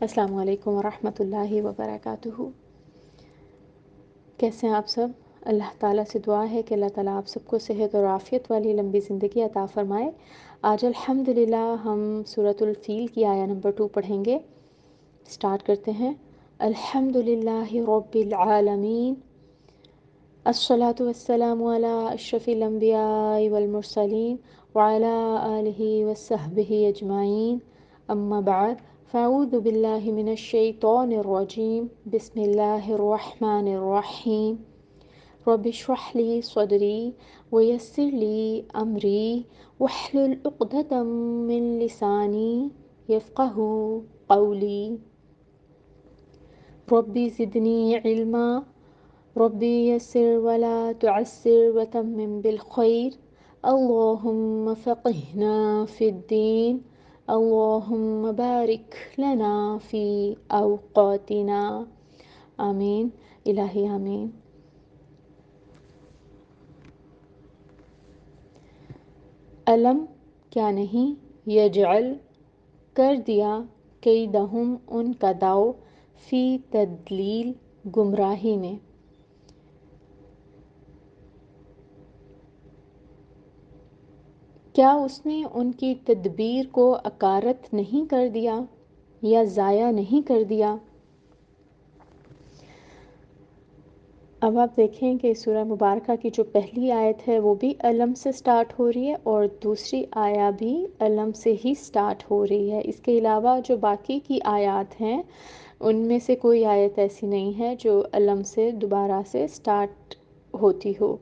السلام علیکم ورحمۃ اللہ وبرکاتہ۔ کیسے ہیں آپ سب؟ اللہ تعالیٰ سے دعا ہے کہ اللہ تعالیٰ آپ سب کو صحت اور عافیت والی لمبی زندگی عطا فرمائے۔ آج الحمدللہ ہم سورۃ الفیل کی آیہ نمبر 2 پڑھیں گے۔ سٹارٹ کرتے ہیں۔ الحمدللہ رب العالمین، الصلاۃ والسلام علی اشرف الانبیاء والمرسلین وعلی آلہ وصحبہ اجمعین، اما بعد فاعوذ باللہ من الشیطان الرجیم، بسم اللہ الرحمن الرحیم۔ رب اشرح لی صدری ویسر لی امری واحلل عقدۃ من لسانی یفقہوا قولی۔ ربی زدنی علما، ربی یسر ولا تعسر وتمم بالخیر، اللہم فقہنا فی الدین، اللہم بارک لنا فی اوقاتنا، آمین الہی آمین۔ علم کیا نہیں، یجعل کر دیا، کیدہم ان کا داؤ، فی تدلیل گمراہی میں۔ کیا اس نے ان کی تدبیر کو اکارت نہیں کر دیا یا ضائع نہیں کر دیا؟ اب آپ دیکھیں کہ سورہ مبارکہ کی جو پہلی آیت ہے وہ بھی علم سے سٹارٹ ہو رہی ہے اور دوسری آیہ بھی علم سے ہی سٹارٹ ہو رہی ہے۔ اس کے علاوہ جو باقی کی آیات ہیں ان میں سے کوئی آیت ایسی نہیں ہے جو علم سے دوبارہ سے سٹارٹ ہوتی ہو۔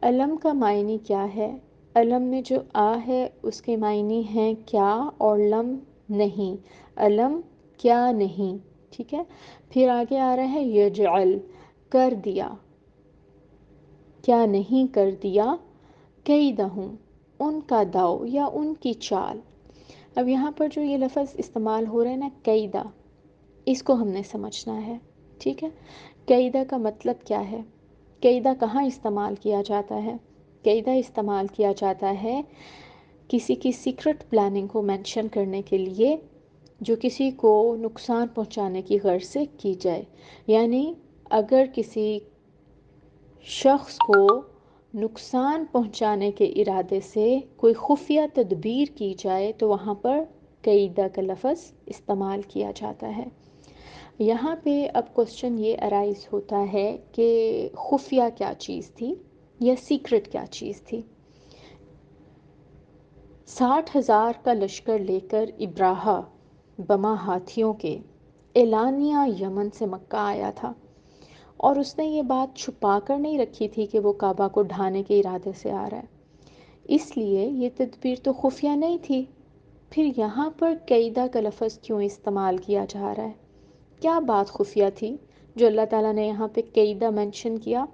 علم کا معنی کیا ہے؟ علم میں جو آ ہے اس کے معنی ہیں کیا اور لم نہیں، علم کیا نہیں، ٹھیک ہے۔ پھر آگے آ رہا ہے یجعل کر دیا، کیا نہیں کر دیا، کیدہم ان کا داؤ یا ان کی چال۔ اب یہاں پر جو یہ لفظ استعمال ہو رہا ہے نا کیدہ، اس کو ہم نے سمجھنا ہے، ٹھیک ہے۔ کیدہ کا مطلب کیا ہے؟ کیدہ کہاں استعمال کیا جاتا ہے؟ کیدہ استعمال کیا جاتا ہے کسی کی سیکرٹ پلاننگ کو مینشن کرنے کے لیے جو کسی کو نقصان پہنچانے کی غرض سے کی جائے۔ یعنی اگر کسی شخص کو نقصان پہنچانے کے ارادے سے کوئی خفیہ تدبیر کی جائے تو وہاں پر کیدہ کا لفظ استعمال کیا جاتا ہے۔ یہاں پہ اب کوسچن یہ ارائز ہوتا ہے کہ خفیہ کیا چیز تھی یا سیکرٹ کیا چیز تھی؟ 60,000 کا لشکر لے کر ابراہہ بما ہاتھیوں کے اعلانیہ یمن سے مکہ آیا تھا، اور اس نے یہ بات چھپا کر نہیں رکھی تھی کہ وہ کعبہ کو ڈھانے کے ارادے سے آ رہا ہے، اس لیے یہ تدبیر تو خفیہ نہیں تھی۔ پھر یہاں پر قیدہ کا لفظ کیوں استعمال کیا جا رہا ہے؟ کیا بات خفیہ تھی جو اللہ تعالیٰ نے یہاں پہ قیدہ مینشن کیا؟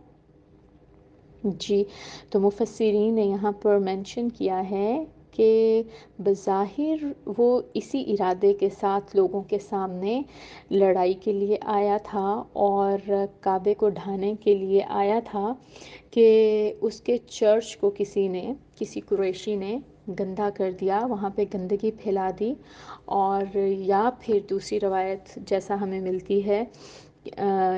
جی، تو مفسرین نے یہاں پر مینشن کیا ہے کہ بظاہر وہ اسی ارادے کے ساتھ لوگوں کے سامنے لڑائی کے لیے آیا تھا اور کعبے کو ڈھانے کے لیے آیا تھا کہ اس کے چرچ کو کسی قریشی نے گندا کر دیا، وہاں پہ گندگی پھیلا دی، اور یا پھر دوسری روایت جیسا ہمیں ملتی ہے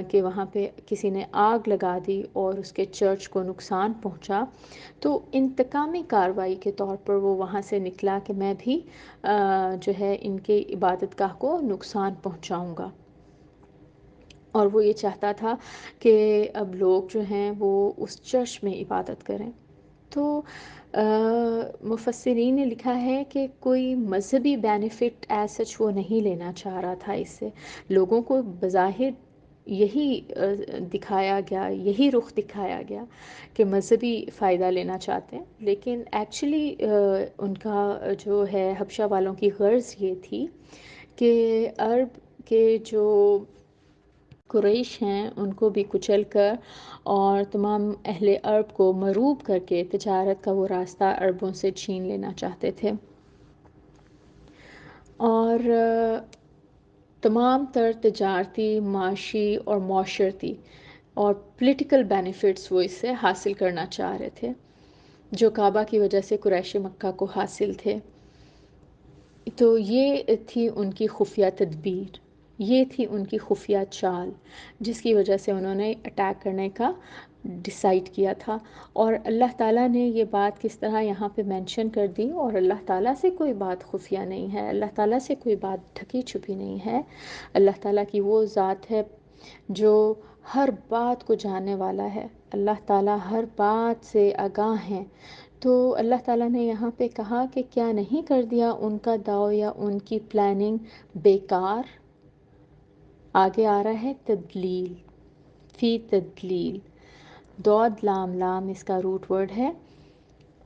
کہ وہاں پہ کسی نے آگ لگا دی اور اس کے چرچ کو نقصان پہنچا، تو انتقامی کارروائی کے طور پر وہ وہاں سے نکلا کہ میں بھی جو ہے ان کے عبادت گاہ کو نقصان پہنچاؤں گا، اور وہ یہ چاہتا تھا کہ اب لوگ جو ہیں وہ اس چرچ میں عبادت کریں۔ تو مفسرین نے لکھا ہے کہ کوئی مذہبی بینیفٹ ایز سچ وہ نہیں لینا چاہ رہا تھا اس سے، لوگوں کو بظاہر یہی دکھایا گیا، یہی رخ دکھایا گیا کہ مذہبی فائدہ لینا چاہتے ہیں، لیکن ایکچولی ان کا جو ہے حبشہ والوں کی غرض یہ تھی کہ عرب کے جو قریش ہیں ان کو بھی کچل کر اور تمام اہل عرب کو مروب کر کے تجارت کا وہ راستہ عربوں سے چھین لینا چاہتے تھے، اور تمام تر تجارتی، معاشی اور معاشرتی اور پولیٹیکل بینیفٹس وہ اس سے حاصل کرنا چاہ رہے تھے جو کعبہ کی وجہ سے قریش مکہ کو حاصل تھے۔ تو یہ تھی ان کی خفیہ تدبیر، یہ تھی ان کی خفیہ چال، جس کی وجہ سے انہوں نے اٹیک کرنے کا ڈیسائیڈ کیا تھا۔ اور اللہ تعالیٰ نے یہ بات کس طرح یہاں پہ مینشن کر دی، اور اللہ تعالیٰ سے کوئی بات خفیہ نہیں ہے، اللہ تعالیٰ سے کوئی بات ڈھکی چھپی نہیں ہے۔ اللہ تعالیٰ کی وہ ذات ہے جو ہر بات کو جاننے والا ہے، اللہ تعالیٰ ہر بات سے آگاہ ہیں۔ تو اللہ تعالیٰ نے یہاں پہ کہا کہ کیا نہیں کر دیا ان کا داؤ یا ان کی پلاننگ بیکار۔ آگے آ رہا ہے تدلیل، فی تدلیل، دود لام لام اس کا روٹ ورڈ ہے،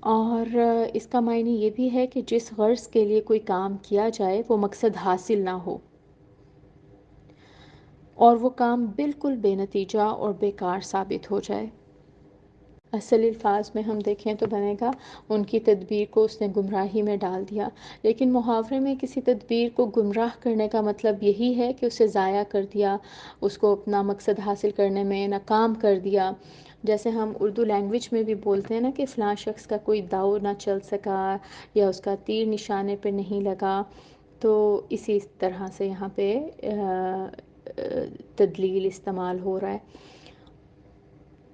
اور اس کا معنی یہ بھی ہے کہ جس غرض کے لیے کوئی کام کیا جائے وہ مقصد حاصل نہ ہو اور وہ کام بالکل بے نتیجہ اور بیکار ثابت ہو جائے۔ اصل الفاظ میں ہم دیکھیں تو بنے گا ان کی تدبیر کو اس نے گمراہی میں ڈال دیا، لیکن محاورے میں کسی تدبیر کو گمراہ کرنے کا مطلب یہی ہے کہ اسے ضائع کر دیا، اس کو اپنا مقصد حاصل کرنے میں ناکام کر دیا۔ جیسے ہم اردو لینگویج میں بھی بولتے ہیں نا کہ فلاں شخص کا کوئی داؤ نہ چل سکا یا اس کا تیر نشانے پہ نہیں لگا، تو اسی طرح سے یہاں پہ تدلیل استعمال ہو رہا ہے۔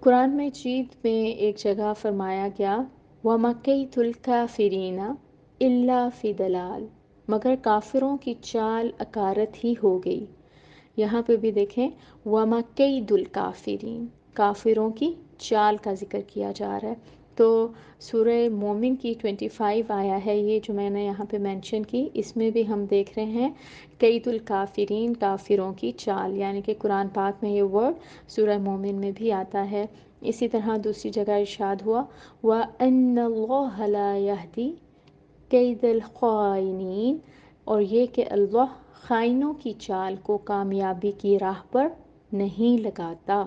قرآن مجید میں ایک جگہ فرمایا گیا وَمَكَيْدُ الْكَافِرِينَ إِلَّا فِي ضَلَالٍ، مگر کافروں کی چال اکارت ہی ہو گئی۔ یہاں پہ بھی دیکھیں وَمَكَيْدُ الْكَافِرِينَ، کافروں کی چال کا ذکر کیا جا رہا ہے۔ تو سورہ مومن کی 25 آیا ہے یہ جو میں نے یہاں پہ مینشن کی، اس میں بھی ہم دیکھ رہے ہیں قید الکافرین، کافروں کی چال، یعنی کہ قرآن پاک میں یہ ورڈ سورہ مومن میں بھی آتا ہے۔ اسی طرح دوسری جگہ ارشاد ہوا وَأَنَّ اللَّهَ لَا يَهْدِي قَيْدَ الْخَائِنِينَ، اور یہ کہ اللہ خائنوں کی چال کو کامیابی کی راہ پر نہیں لگاتا۔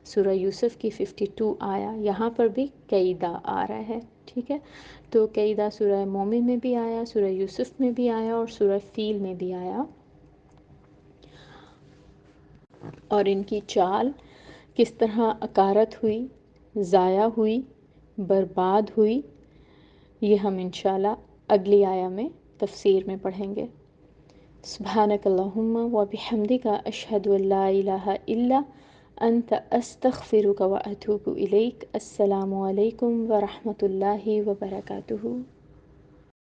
سورہ یوسف کی 52 آیا، یہاں پر بھی قیدہ آ رہا ہے، ٹھیک ہے۔ تو قیدہ سورہ مومن میں بھی آیا، سورہ یوسف میں بھی آیا اور سورہ فیل میں بھی آیا، اور ان کی چال کس طرح اکارت ہوئی، ضائع ہوئی، برباد ہوئی، یہ ہم انشاءاللہ اگلی آیا میں تفسیر میں پڑھیں گے۔ سبحانک اللہم و بحمدک اشہد ان لا الہ الا انت استغفرک و اتوب الیک۔ السلام علیکم ورحمۃ اللہ وبرکاتہ۔